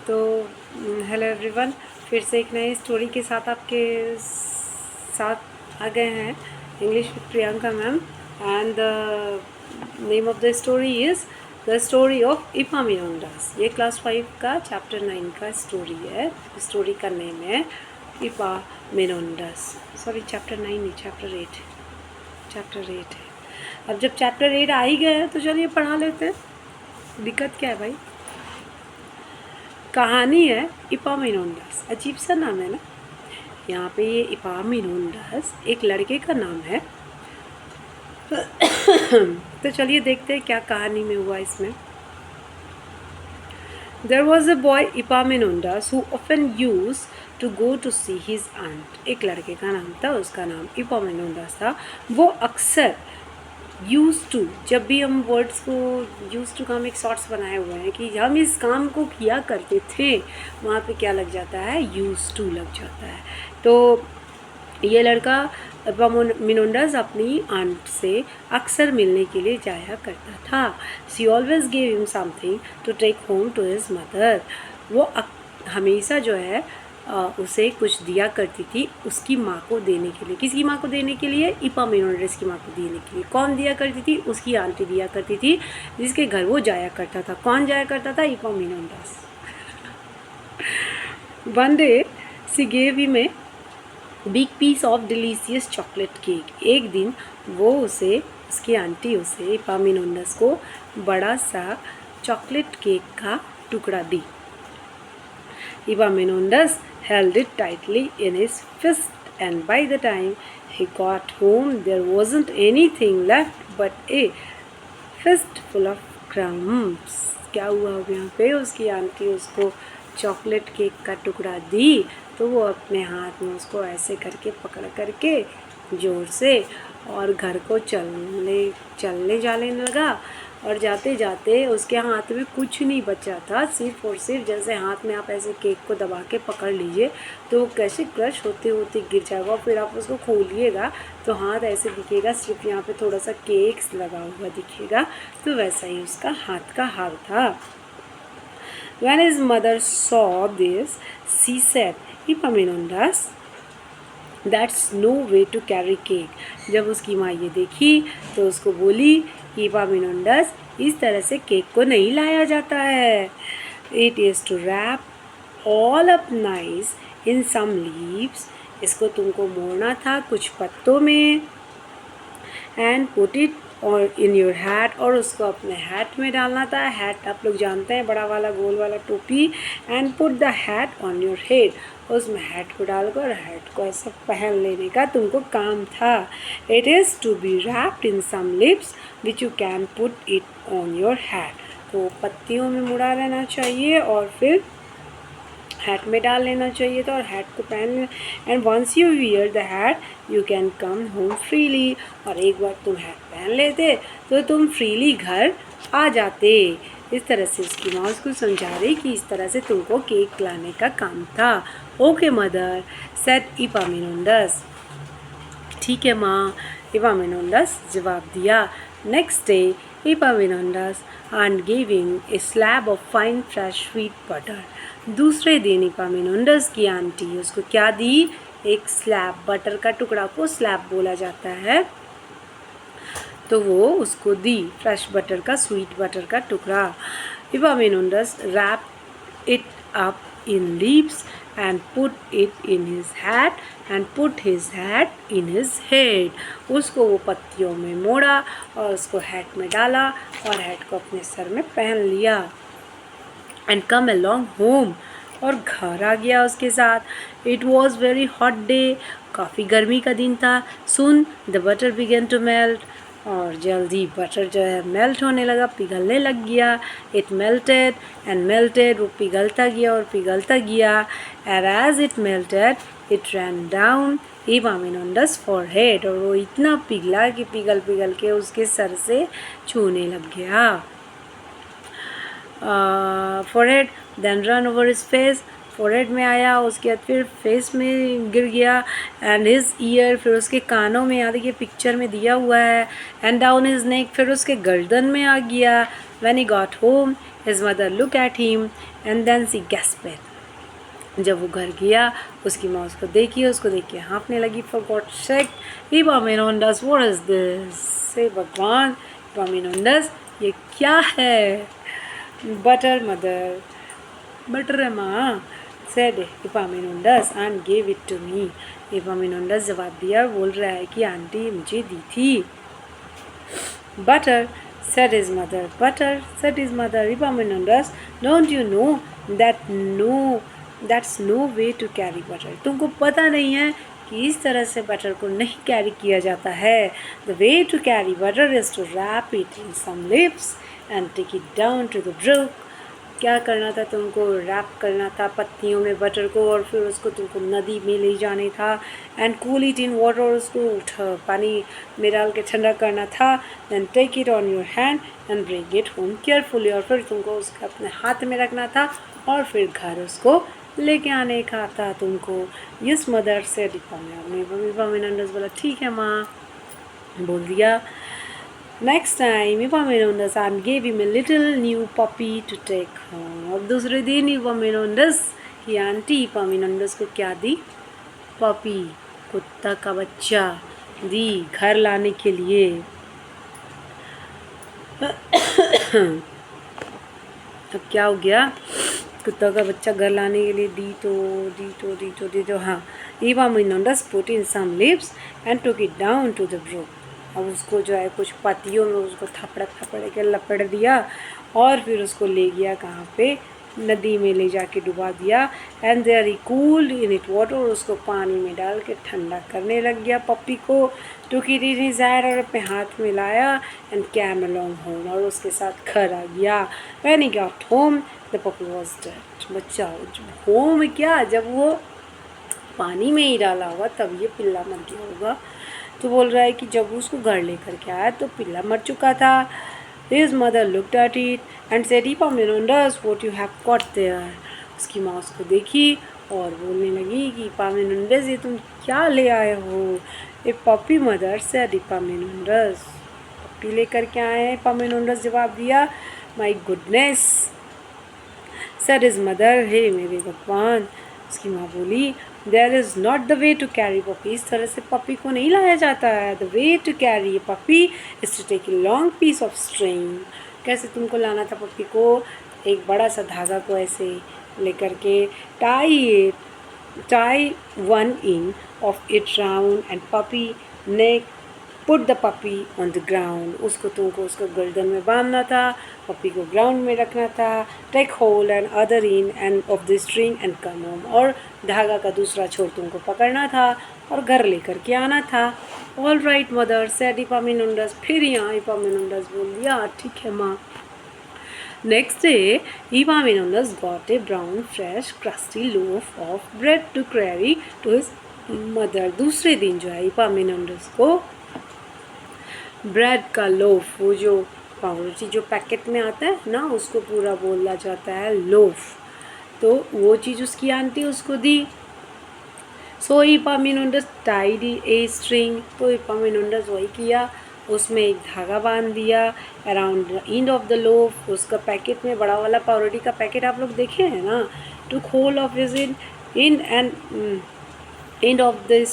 तो hello everyone, फिर से एक नई स्टोरी के साथ आपके साथ आ गए हैं English with Priyanka ma'am. And the name of the story is the story of Epaminondas. ये क्लास 5 का चैप्टर 9 का स्टोरी है। स्टोरी का नेम है इपामिनोंडास। सॉरी, चैप्टर 9 नहीं, चैप्टर 8 है। अब जब चैप्टर 8 आ ही गए हैं तो चलिए पढ़ा लेते हैं। दिक्कत क्या है भाई। कहानी है इपामिनोंडास। अजीब सा नाम है ना। यहाँ पे ये इपामिनोंडास एक लड़के का नाम है। तो चलिए देखते हैं क्या कहानी में हुआ इसमें। There was a boy Epaminondas who often used to go to see his aunt। एक लड़के का नाम था, उसका नाम इपामिनोंडास था। वो अक्सर यूज़ टू, जब भी हम वर्ड्स को यूज़ टू का हम एक शॉर्ट्स बनाए हुए हैं कि हम इस काम को किया करते थे, वहाँ पे क्या लग जाता है, यूज़ टू लग जाता है। तो ये लड़का इपामिनोंडास अपनी आंट से अक्सर मिलने के लिए जाया करता था। She always gave him something to take home to his mother. वो हमेशा जो है उसे कुछ दिया करती थी उसकी माँ को देने के लिए। किसकी माँ को देने के लिए? इपामिनोंडास की माँ को देने के लिए। कौन दिया करती थी? उसकी आंटी दिया करती थी, जिसके घर वो जाया करता था। कौन जाया करता था? Epaminondas. One day she gave him a big piece of delicious chocolate cake. एक दिन वो उसे, उसकी आंटी उसे, इपामिनोंडास को बड़ा सा चॉकलेट केक का टुकड़ा दी। Epaminondas held it tightly in his fist, and by the time he got home, there wasn't anything left but a fistful of crumbs। क्या हुआ यहाँ पे? उसकी आंटी उसको चॉकलेट केक का टुकड़ा दी तो वो अपने हाथ में उसको ऐसे करके पकड़ करके ज़ोर से और घर को चलने जाने लगा। और जाते जाते उसके हाथ में कुछ नहीं बचा था, सिर्फ और सिर्फ जैसे हाथ में आप ऐसे केक को दबा के पकड़ लीजिए तो वो कैसे क्रश होते होते गिर जाएगा। फिर आप उसको खोलिएगा तो हाथ ऐसे दिखेगा, सिर्फ यहाँ पे थोड़ा सा केक लगा हुआ दिखेगा। तो वैसा ही उसका हाथ का हाल था। When his mother saw this, she said, Epaminondas, that's no way to carry cake। जब उसकी माँ ये देखी तो उसको बोली कि इपामिनोंडास, इस तरह से केक को नहीं लाया जाता है। It is to wrap all up nice in some leaves। इसको तुमको मोड़ना था कुछ पत्तों में। And put it और इन योर हैट, और उसको अपने हैट में डालना था। हैट आप लोग जानते हैं, बड़ा वाला गोल वाला टोपी। And put the hat on your head, उसमें हैट को डालकर हैट को ऐसा पहन लेने का तुमको काम था। It is to be wrapped in some lips which you can put it on your hat. तो पत्तियों में मुड़ा रहना चाहिए और फिर हैट में डाल लेना चाहिए था और हैट को पहन लेना। And once you wear the hat you can come home freely. और एक बार तुम हैट पहन लेते तो तुम फ्रीली घर आ जाते। इस तरह से उसकी माँ उसको समझा रही कि इस तरह से तुमको केक लाने का काम था। Okay mother, said Epaminondas. ठीक है माँ, इपामिनोंडास जवाब दिया। Next day Epaminondas and giving a slab of fine fresh sweet butter। दूसरे दिन इपामिनोंडास की आंटी उसको क्या दी? एक स्लैब, बटर का टुकड़ा को स्लैब बोला जाता है, तो वो उसको दी फ्रेश बटर का, स्वीट बटर का टुकड़ा। इपामिनोंडास wrapped it up in leaves and put it in his hat and put his hat in his head। उसको वो पत्तियों में मोड़ा और उसको हैट में डाला और हैट को अपने सर में पहन लिया। and come along home, और घर आ गया उसके साथ। It was very hot day, काफ़ी गर्मी का दिन था। Soon the butter began to melt, और जल्दी बटर जो है मेल्ट होने लगा, पिघलने लग गया। It melted and melted, वो पिघलता गया और पिघलता गया। And as it melted, it ran down इपामिनोंडास forehead, और वो इतना पिघला कि पिघल पिघल के उसके सर से छूने लग गया। Forehead, then run over his face, forehead में आया, उसके बाद फिर फेस में गिर गया, एंड हिज ईयर, फिर उसके कानों में, यहाँ देखिए पिक्चर में दिया हुआ है, एंड डाउन हिज नेक, फिर उसके गर्दन में आ गया। When he got home his mother look at him and then she gasped. जब वो घर गया उसकी माँ उसको देखी, उसको देख के हाँफने लगी। For god sake Epaminondas, what is this? से भगवान, एपामिनोंडस ये क्या है? बटर मदर, बटर है माँ, said Epaminondas and gave it to me. Epaminondas जवाब दिया, बोल रहा है कि आंटी मुझे दी थी। Butter, said his mother. Butter, said his mother. Epaminondas, don't you know that's no way to carry butter. तुमको पता नहीं है कि इस तरह से बटर को नहीं कैरी किया जाता है। The way to carry butter is to wrap it in some leaves and take it down to the brook. क्या करना था तुमको? रैप करना था पत्तियों में बटर को, और फिर उसको तुमको नदी में ले जाने था। And cool it in water, उसको पानी में डाल के ठंडा करना था। Then take it on your hand and bring it home carefully, और फिर तुमको उसको अपने हाथ में रखना था और फिर घर उसको लेके आने का था तुमको। यस मदर से एपामिनोंडस बोला ठीक है माँ, बोल दिया। Next time Epaminondas and gave him a little new puppy to take home. अब दूसरे दिन Epaminondas की आंटी Epaminondas को क्या दी? पपी, कुत्ता का बच्चा दी घर लाने के लिए। अब क्या हो गया? कुत्ता का बच्चा घर लाने के लिए दी तो हाँ। Epaminondas put in some leaves and took it down to the brook. अब उसको जो है कुछ पत्तियों में उसको थपड़ के लपेट दिया और फिर उसको ले गया कहाँ पे? नदी में ले जाके डुबा दिया। And there he cooled in it water, उसको पानी में डाल के ठंडा करने लग गया पप्पी को। Took it in his hand, और अपने हाथ में लाया। एंड कैम अलोंग होम, और उसके साथ घर आ गया। When he got home the puppy was dead. बच्चा होम में क्या, जब वो पानी में ही डाला होगा तब ये पिल्ला मर गया होगा। तो बोल रहा है कि जब उसको घर लेकर के आया तो पिल्ला मर चुका था। His mother looked at it and said, Epaminondas, what you have got there? उसकी माँ उसको देखी और बोलने लगी कि Epaminondas ये तुम क्या ले आए हो? A puppy mother said Epaminondas, पप्पी लेकर के आए हैं। Epaminondas जवाब दिया, My goodness, said his mother, हे मेरे भगवान। उसकी माँ बोली, There is not the way to carry puppy. इस तरह से पपी को नहीं लाया जाता है। The way to carry a puppy is to take a long piece of string. कैसे तुमको लाना था पपी को? एक बड़ा सा धागा को ऐसे लेकर के tie one end of it round and puppy neck. Put the puppy on the ground. उसको तुमको उसको गर्दन में बांधना था, पपी को ग्राउंड में रखना था। Take hold and other end and of the string and come home. और धागा का दूसरा छोर तुमको पकड़ना था और घर लेकर के आना था। All right mother said Epaminondas. फिर यहाँ Epaminondas बोल दिया ठीक है माँ। Next day Epaminondas got a brown fresh crusty loaf of bread to carry to his mother. दूसरे दिन जो है Epaminondas को ब्रेड का लोफ, वो जो पाउंची जो पैकेट में आता है ना, उसको पूरा बोला जाता है लोफ, तो वो चीज़ उसकी आंटी उसको दी। सो Epaminondas टाइड ए स्ट्रिंग, तो Epaminondas वही किया, उसमें एक धागा बांध दिया around the end of the loaf. उसका पैकेट में बड़ा वाला पाउरोटी का पैकेट आप लोग देखे हैं ना। To hold of his in end end of the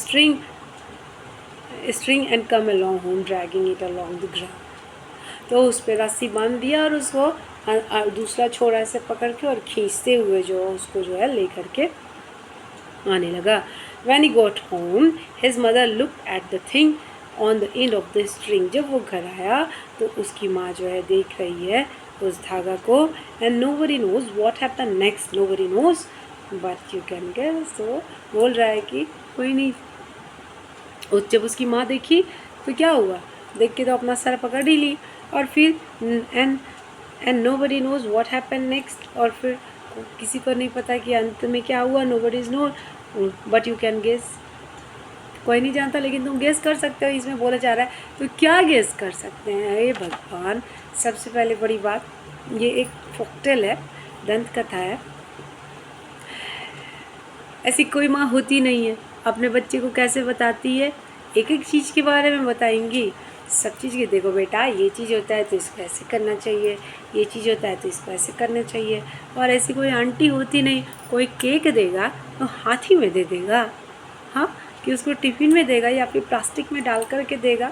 string and come along home dragging it along the ground. तो उस पर रस्सी बांध दिया और उसको दूसरा छोर ऐसे पकड़ के और खींचते हुए जो उसको जो है ले करके आने लगा। When he got home, his mother looked at the thing on the end of the string. जब वो घर आया तो उसकी माँ जो है देख रही है उस धागा को। And nobody knows what happened next. Nobody knows, but you can guess. तो बोल रहा है कि कोई नहीं। और जब उसकी माँ देखी तो क्या हुआ, देख के तो अपना सर पकड़ ही ली। और फिर and nobody knows what happened next. और फिर किसी को नहीं पता कि अंत में क्या हुआ। Nobody knows, but you can guess. कोई नहीं जानता लेकिन तुम गेस कर सकते हो, इसमें बोला जा रहा है। तो क्या गेस कर सकते हैं? ये भगवान, सबसे पहले बड़ी बात, ये एक फोकटेल है, दंत कथा है। ऐसी कोई माँ होती नहीं है। अपने बच्चे को कैसे बताती है, एक एक चीज़ के बारे में बताएंगी, सब चीज़ की। देखो बेटा, ये चीज़ होता है तो इसको ऐसे करना चाहिए, ये चीज़ होता है तो इसको ऐसे करना चाहिए। और ऐसी कोई आंटी होती नहीं, कोई केक देगा तो हाथी में दे देगा, हाँ, कि उसको टिफ़िन में देगा या फिर प्लास्टिक में डाल कर के देगा।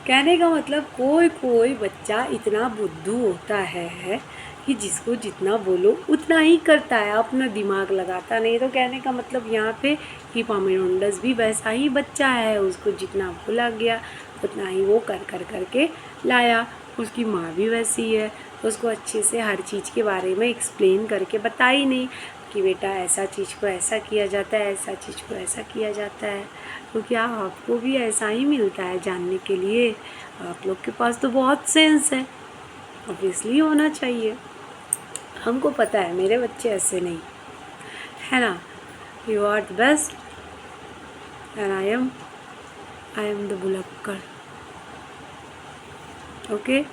कहने का मतलब कोई कोई बच्चा इतना बुद्धू होता है कि जिसको जितना बोलो उतना ही करता है, अपना दिमाग लगाता नहीं। तो कहने का मतलब यहाँ पे कि पामेरोंडस भी वैसा ही बच्चा है, उसको जितना बोला गया उतना ही वो कर कर करके लाया। उसकी माँ भी वैसी है, उसको अच्छे से हर चीज़ के बारे में एक्सप्लेन करके बताई नहीं कि बेटा ऐसा चीज़ को ऐसा किया जाता है, ऐसा चीज़ को ऐसा किया जाता है। तो क्या आपको भी ऐसा ही मिलता है जानने के लिए? आप लोग के पास तो बहुत सेंस है, ऑब्वियसली होना चाहिए। हमको पता है मेरे बच्चे ऐसे नहीं है ना। You are the best and I am the बुलक्कड़। ओके,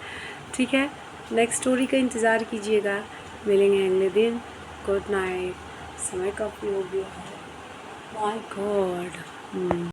ठीक है, नेक्स्ट स्टोरी का इंतज़ार कीजिएगा। मिलेंगे अगले दिन। Good night. समय काफ़ी हो गया है, माय गॉड।